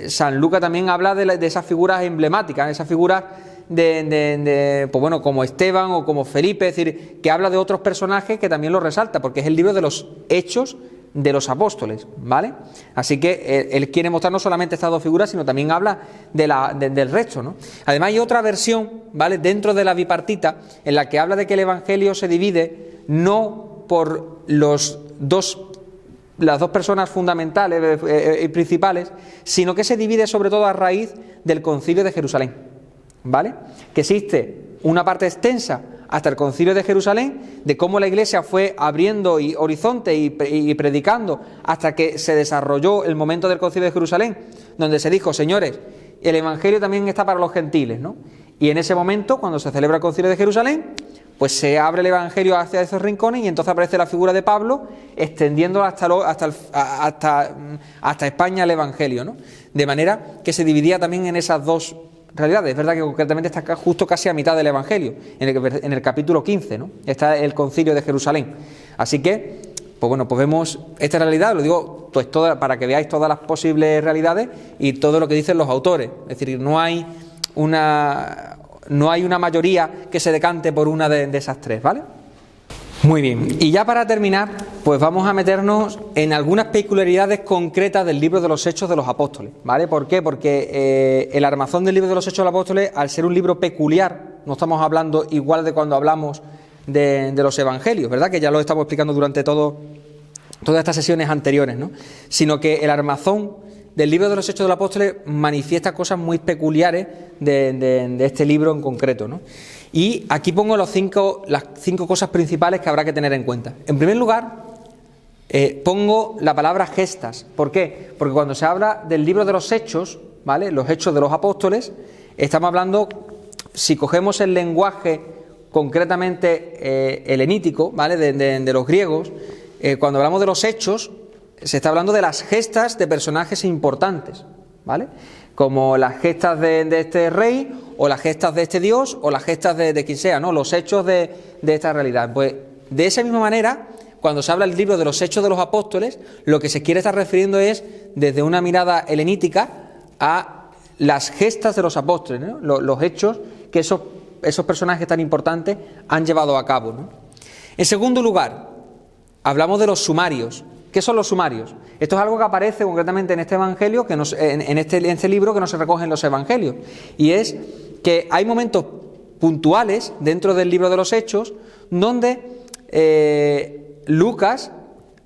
San Lucas también habla de esas figuras emblemáticas, esas figuras pues bueno, como Esteban o como Felipe, es decir, que habla de otros personajes que también lo resalta, porque es el libro de los Hechos de los Apóstoles, ¿vale? Así que él quiere mostrar no solamente estas dos figuras, sino también habla del resto, ¿no? Además hay otra versión, ¿vale?, dentro de la bipartita, en la que habla de que el Evangelio se divide no por las dos personas fundamentales y principales, sino que se divide sobre todo a raíz del Concilio de Jerusalén, ¿vale? Que existe una parte extensa hasta el Concilio de Jerusalén, de cómo la Iglesia fue abriendo horizonte y predicando hasta que se desarrolló el momento del Concilio de Jerusalén, donde se dijo, señores, el Evangelio también está para los gentiles, ¿no? Y en ese momento, cuando se celebra el Concilio de Jerusalén, pues se abre el Evangelio hacia esos rincones y entonces aparece la figura de Pablo extendiendo hasta España el Evangelio, ¿no? De manera que se dividía también en esas dos realidades. Es verdad que concretamente está justo casi a mitad del Evangelio, en el capítulo 15, ¿no? Está el Concilio de Jerusalén. Así que, pues bueno, pues vemos esta realidad, lo digo pues para que veáis todas las posibles realidades y todo lo que dicen los autores. Es decir, no hay una mayoría que se decante por una de esas tres, ¿vale? Muy bien, y ya para terminar, pues vamos a meternos en algunas peculiaridades concretas del libro de los Hechos de los Apóstoles, ¿vale? ¿Por qué? Porque el armazón del libro de los Hechos de los Apóstoles, al ser un libro peculiar, no estamos hablando igual de cuando hablamos de los Evangelios, ¿verdad? Que ya lo estamos explicando durante todas estas sesiones anteriores, ¿no? Sino que el armazón del libro de los Hechos de los Apóstoles manifiesta cosas muy peculiares de este libro en concreto, ¿no? Y aquí pongo las cinco cosas principales que habrá que tener en cuenta. En primer lugar, pongo la palabra gestas. ¿Por qué? Porque cuando se habla del libro de los Hechos, ¿vale?, los Hechos de los Apóstoles, estamos hablando, si cogemos el lenguaje concretamente helenítico, ¿vale?, de los griegos, cuando hablamos de los Hechos, se está hablando de las gestas de personajes importantes, ¿vale?, como las gestas de este rey, o las gestas de este dios, o las gestas de quien sea, ¿no? Los hechos de esta realidad. Pues de esa misma manera, cuando se habla del libro de los Hechos de los Apóstoles, lo que se quiere estar refiriendo es, desde una mirada helenítica, a las gestas de los apóstoles, ¿no? Los hechos que esos personajes tan importantes han llevado a cabo, ¿no? En segundo lugar, hablamos de los sumarios. ¿Qué son los sumarios? Esto es algo que aparece concretamente en este evangelio, en este libro, que no se recoge en los evangelios. Y es que hay momentos puntuales dentro del libro de los Hechos donde Lucas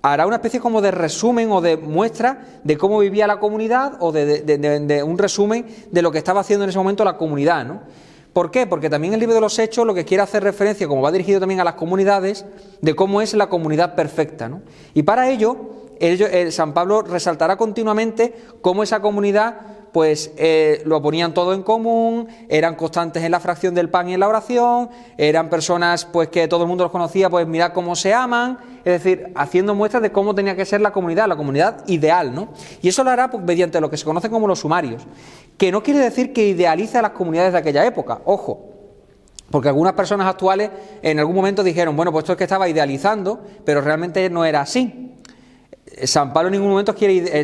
hará una especie como de resumen o de muestra de cómo vivía la comunidad, o de un resumen de lo que estaba haciendo en ese momento la comunidad, ¿no? ¿Por qué? Porque también el libro de los Hechos lo que quiere hacer referencia, como va dirigido también a las comunidades, de cómo es la comunidad perfecta, ¿no? Y para ello, San Pablo resaltará continuamente cómo esa comunidad pues lo ponían todo en común, eran constantes en la fracción del pan y en la oración, eran personas pues que todo el mundo los conocía, pues mirad cómo se aman, es decir, haciendo muestras de cómo tenía que ser la comunidad ideal, ¿no? Y eso lo hará pues, mediante lo que se conoce como los sumarios, que no quiere decir que idealice a las comunidades de aquella época, ojo, porque algunas personas actuales en algún momento dijeron, bueno, pues esto es que estaba idealizando, pero realmente no era así. San Pablo en ningún momento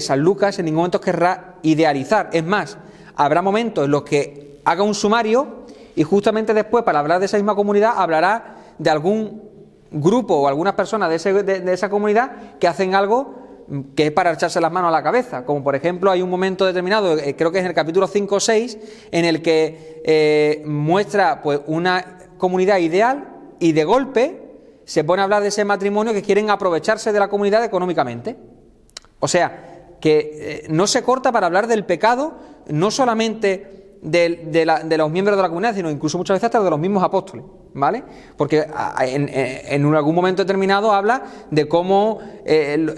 San Lucas en ningún momento querrá idealizar. Es más, habrá momentos en los que haga un sumario y justamente después, para hablar de esa misma comunidad, hablará de algún grupo o algunas personas de esa comunidad que hacen algo que es para echarse las manos a la cabeza. Como por ejemplo, hay un momento determinado, creo que es en el capítulo 5 o 6, en el que muestra pues una comunidad ideal y de golpe se pone a hablar de ese matrimonio que quieren aprovecharse de la comunidad económicamente. O sea, que no se corta para hablar del pecado, no solamente de los miembros de la comunidad, sino incluso muchas veces hasta de los mismos apóstoles, ¿vale? Porque en algún momento determinado habla de cómo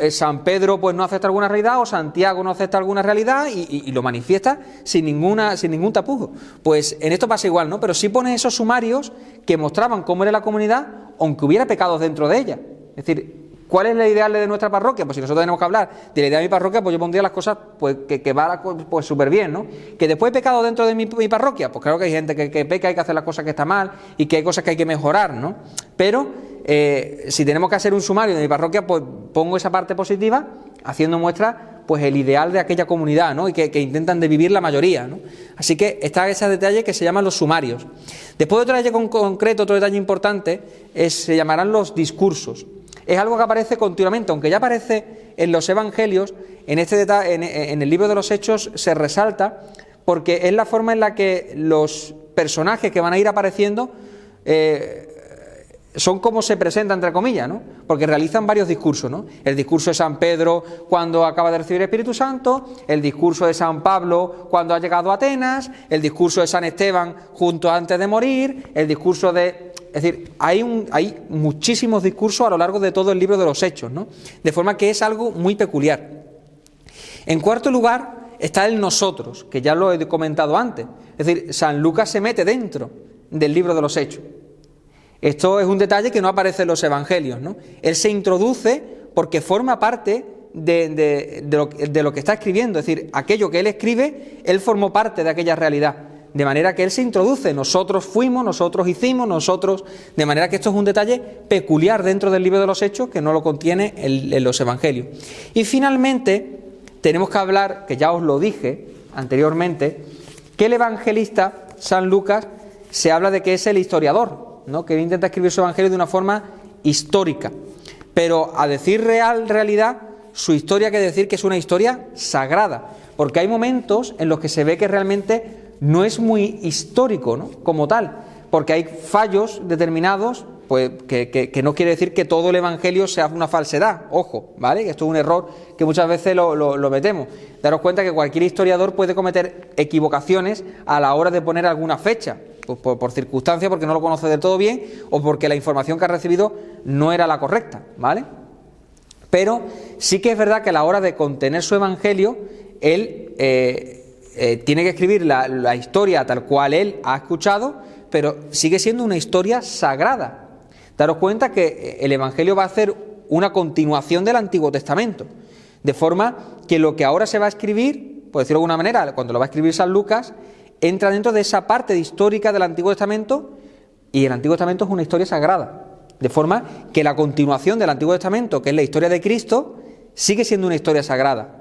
San Pedro pues no acepta alguna realidad o Santiago no acepta alguna realidad y lo manifiesta sin ningún tapujo. Pues en esto pasa igual, ¿no? Pero sí pone esos sumarios que mostraban cómo era la comunidad, aunque hubiera pecados dentro de ella. Es decir, ¿cuál es la ideal de nuestra parroquia? Pues si nosotros tenemos que hablar de la idea de mi parroquia, pues yo pondría las cosas pues que va pues súper bien, ¿no? Que después hay pecado dentro de mi parroquia, pues claro que hay gente que peca, hay que hacer las cosas que está mal y que hay cosas que hay que mejorar, ¿no? Pero si tenemos que hacer un sumario de mi parroquia, pues pongo esa parte positiva, haciendo muestra pues el ideal de aquella comunidad, ¿no? Y que intentan de vivir la mayoría, ¿no? Así que está ese detalle que se llaman los sumarios. Después otro detalle concreto, otro detalle importante, se llamarán los discursos. Es algo que aparece continuamente, aunque ya aparece en los evangelios, en el libro de los Hechos se resalta porque es la forma en la que los personajes que van a ir apareciendo son como se presentan, entre comillas, ¿no? Porque realizan varios discursos, ¿no? El discurso de San Pedro cuando acaba de recibir el Espíritu Santo, el discurso de San Pablo cuando ha llegado a Atenas, el discurso de San Esteban junto antes de morir, el discurso de... Es decir, hay muchísimos discursos a lo largo de todo el libro de los Hechos, ¿no? De forma que es algo muy peculiar. En cuarto lugar está el nosotros, que ya lo he comentado antes. Es decir, San Lucas se mete dentro del libro de los Hechos. Esto es un detalle que no aparece en los evangelios, ¿no? Él se introduce porque forma parte de lo que está escribiendo. Es decir, aquello que él escribe, él formó parte de aquella realidad. De manera que él se introduce, nosotros fuimos, nosotros hicimos, nosotros... De manera que esto es un detalle peculiar dentro del libro de los Hechos que no lo contiene en los evangelios. Y finalmente, tenemos que hablar, que ya os lo dije anteriormente, que el evangelista, San Lucas, se habla de que es el historiador, ¿no? Que él intenta escribir su evangelio de una forma histórica. Pero a decir realidad, su historia quiere decir que es una historia sagrada. Porque hay momentos en los que se ve que realmente no es muy histórico, ¿no? Como tal, porque hay fallos determinados, pues que no quiere decir que todo el evangelio sea una falsedad, ojo, ¿vale? Esto es un error que muchas veces lo metemos. Daros cuenta que cualquier historiador puede cometer equivocaciones a la hora de poner alguna fecha, pues por circunstancias, porque no lo conoce del todo bien o porque la información que ha recibido no era la correcta, ¿vale? Pero sí que es verdad que a la hora de contener su evangelio, él tiene que escribir la historia tal cual él ha escuchado, pero sigue siendo una historia sagrada. Daros cuenta que el evangelio va a ser una continuación del Antiguo Testamento, de forma que lo que ahora se va a escribir, por decirlo de alguna manera, cuando lo va a escribir San Lucas, entra dentro de esa parte histórica del Antiguo Testamento, y el Antiguo Testamento es una historia sagrada, de forma que la continuación del Antiguo Testamento, que es la historia de Cristo, sigue siendo una historia sagrada.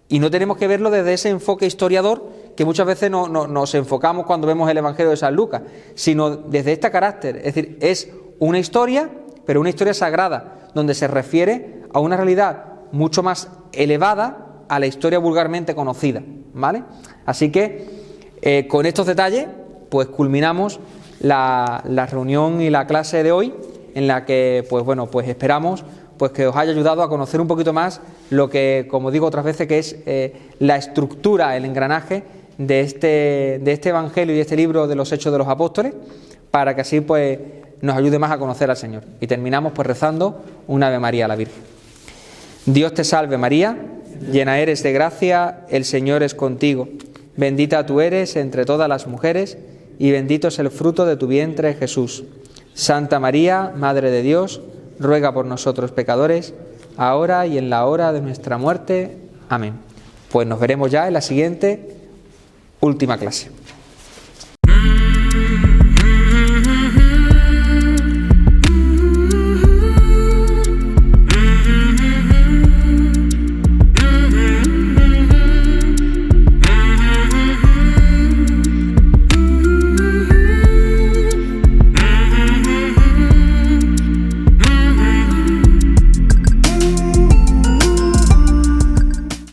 Y no tenemos que verlo desde ese enfoque historiador que muchas veces nos enfocamos cuando vemos el Evangelio de San Lucas, sino desde este carácter. Es decir, es una historia, pero una historia sagrada, donde se refiere a una realidad mucho más elevada a la historia vulgarmente conocida, ¿vale? Así que con estos detalles, pues culminamos la reunión y la clase de hoy, en la que, pues bueno, pues esperamos pues que os haya ayudado a conocer un poquito más lo que, como digo otras veces, que es la estructura, el engranaje de este Evangelio y este libro de los Hechos de los Apóstoles, para que así pues nos ayude más a conocer al Señor. Y terminamos pues rezando un Ave María a la Virgen. Dios te salve María, llena eres de gracia, el Señor es contigo. Bendita tú eres entre todas las mujeres, y bendito es el fruto de tu vientre, Jesús. Santa María, Madre de Dios, ruega por nosotros pecadores, ahora y en la hora de nuestra muerte. Amén. Pues nos veremos ya en la siguiente, última clase.